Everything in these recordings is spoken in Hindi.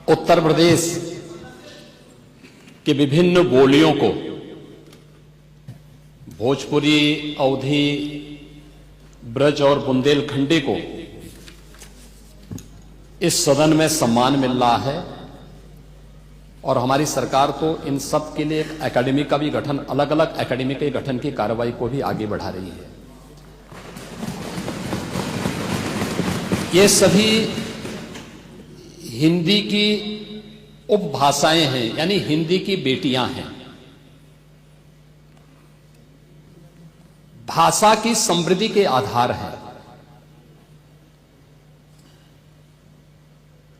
उत्तर प्रदेश के विभिन्न बोलियों को, भोजपुरी, अवधी, ब्रज और बुंदेलखंडी को इस सदन में सम्मान मिल रहा है और हमारी सरकार तो इन सब के लिए एक एकेडमी का भी गठन, अलग अलग एकेडमी के गठन की कार्रवाई को भी आगे बढ़ा रही है। ये सभी हिंदी की उपभाषाएं हैं, यानी हिंदी की बेटियां हैं। भाषा की समृद्धि के आधार हैं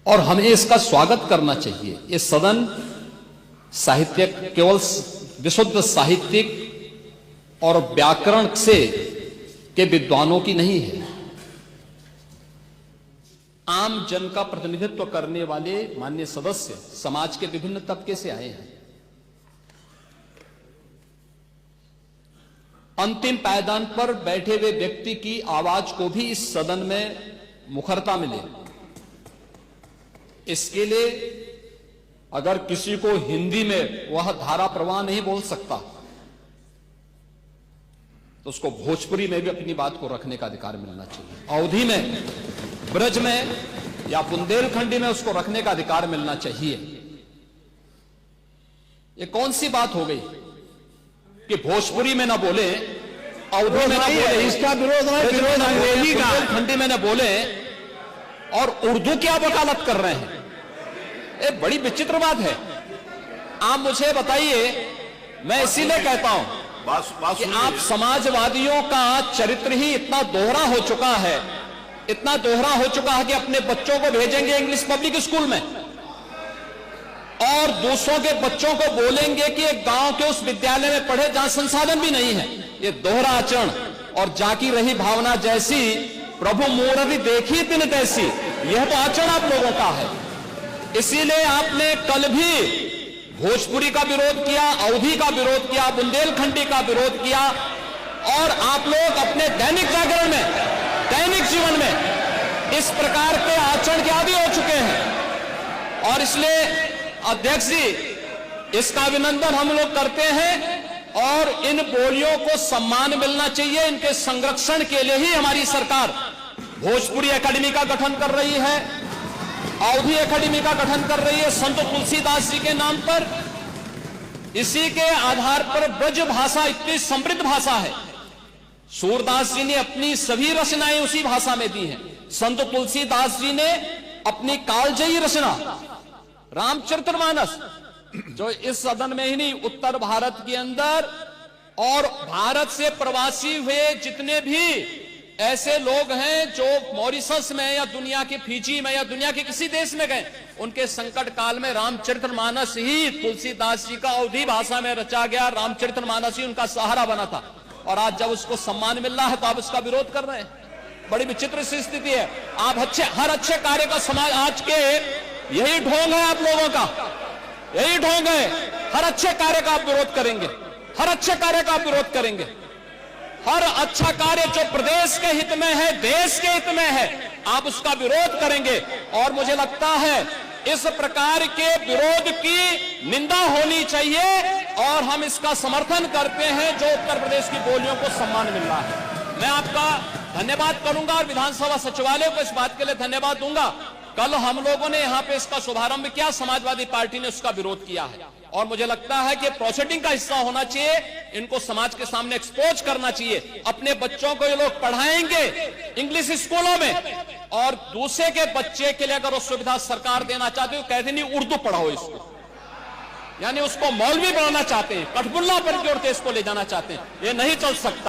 और हमें इसका स्वागत करना चाहिए। ये सदन साहित्यिक, केवल विशुद्ध साहित्यिक और व्याकरण से के विद्वानों की नहीं है, आम जन का प्रतिनिधित्व करने वाले माननीय सदस्य समाज के विभिन्न तबके से आए हैं। अंतिम पायदान पर बैठे हुए व्यक्ति की आवाज को भी इस सदन में मुखरता मिले, इसके लिए अगर किसी को हिंदी में वह धारा प्रवाह नहीं बोल सकता तो उसको भोजपुरी में भी अपनी बात को रखने का अधिकार मिलना चाहिए, अवधी में, ब्रज में या बुंदेलखंडी में उसको रखने का अधिकार मिलना चाहिए। ये कौन सी बात हो गई कि भोजपुरी में ना बोले, अवधी में ना बोले, इसका विरोध है, विरोध अंग्रेजी का, बुंदेलखंडी में ना बोले और उर्दू की आप वकालत कर रहे हैं। ये बड़ी विचित्र बात है। आप मुझे बताइए, मैं इसीलिए कहता हूं कि आप समाजवादियों का चरित्र ही इतना दोहरा हो चुका है, इतना दोहरा हो चुका है कि अपने बच्चों को भेजेंगे इंग्लिश पब्लिक स्कूल में और दूसरों के बच्चों को बोलेंगे कि एक गांव के उस विद्यालय में पढ़े जहां संसाधन भी नहीं है। ये दोहरा आचरण और जाकी रही भावना जैसी प्रभु मूर्ति देखी तिन तैसी, यह तो आचरण आप लोगों का है। इसीलिए आपने कल भी भोजपुरी का विरोध किया, अवधी का विरोध किया, बुंदेलखंडी का विरोध किया और आप लोग अपने दैनिक जागरण में, दैनिक जीवन में इस प्रकार के आचरण के आदी हो चुके हैं। और इसलिए अध्यक्ष जी, इसका अभिनंदन हम लोग करते हैं और इन बोलियों को सम्मान मिलना चाहिए। इनके संरक्षण के लिए ही हमारी सरकार भोजपुरी एकेडमी का गठन कर रही है, अवधी एकेडमी का गठन कर रही है संत तुलसीदास जी के नाम पर। इसी के आधार पर ब्रज भाषा इतनी समृद्ध भाषा है। सूरदास जी ने अपनी सभी रचनाएं उसी भाषा में दी हैं। संत तुलसीदास जी ने अपनी कालजयी रचना रामचरितमानस, जो इस सदन में ही नहीं, उत्तर भारत के अंदर और भारत से प्रवासी हुए जितने भी ऐसे लोग हैं जो मॉरिशस में या दुनिया के फिजी में या दुनिया के किसी देश में गए, उनके संकट काल में रामचरितमानस ही तुलसीदास जी का अवधी भाषा में रचा गया, रामचरितमानस ही उनका सहारा बना था। और आज जब उसको सम्मान मिल रहा है तो आप उसका विरोध कर रहे हैं। बड़ी विचित्र सी स्थिति है। आप हर अच्छे कार्य का समाज, आज के यही ढोंग है आप लोगों का, यही ढोंग है। हर अच्छे कार्य का आप विरोध करेंगे, हर अच्छे कार्य का आप विरोध करेंगे। हर अच्छा कार्य जो प्रदेश के हित में है, देश के हित में है, आप उसका विरोध करेंगे। और मुझे लगता है इस प्रकार के विरोध की निंदा होनी चाहिए और हम इसका समर्थन करते हैं जो उत्तर प्रदेश की बोलियों को सम्मान मिल रहा है। मैं आपका धन्यवाद करूंगा और विधानसभा सचिवालय को इस बात के लिए धन्यवाद दूंगा। कल हम लोगों ने यहां पे इसका शुभारंभ किया, समाजवादी पार्टी ने उसका विरोध किया है और मुझे लगता है कि प्रोसीडिंग का हिस्सा होना चाहिए। इनको समाज के सामने एक्सपोज करना चाहिए। अपने बच्चों को ये लोग पढ़ाएंगे इंग्लिश स्कूलों में और दूसरे के बच्चे के लिए अगर वो सुविधा सरकार देना चाहते हो, कहते नहीं उर्दू पढ़ाओ इसको, यानी उसको मौलवी बनाना चाहते हैं, कठपुल्ला पर की ओर इसको ले जाना चाहते हैं। ये नहीं चल सकता।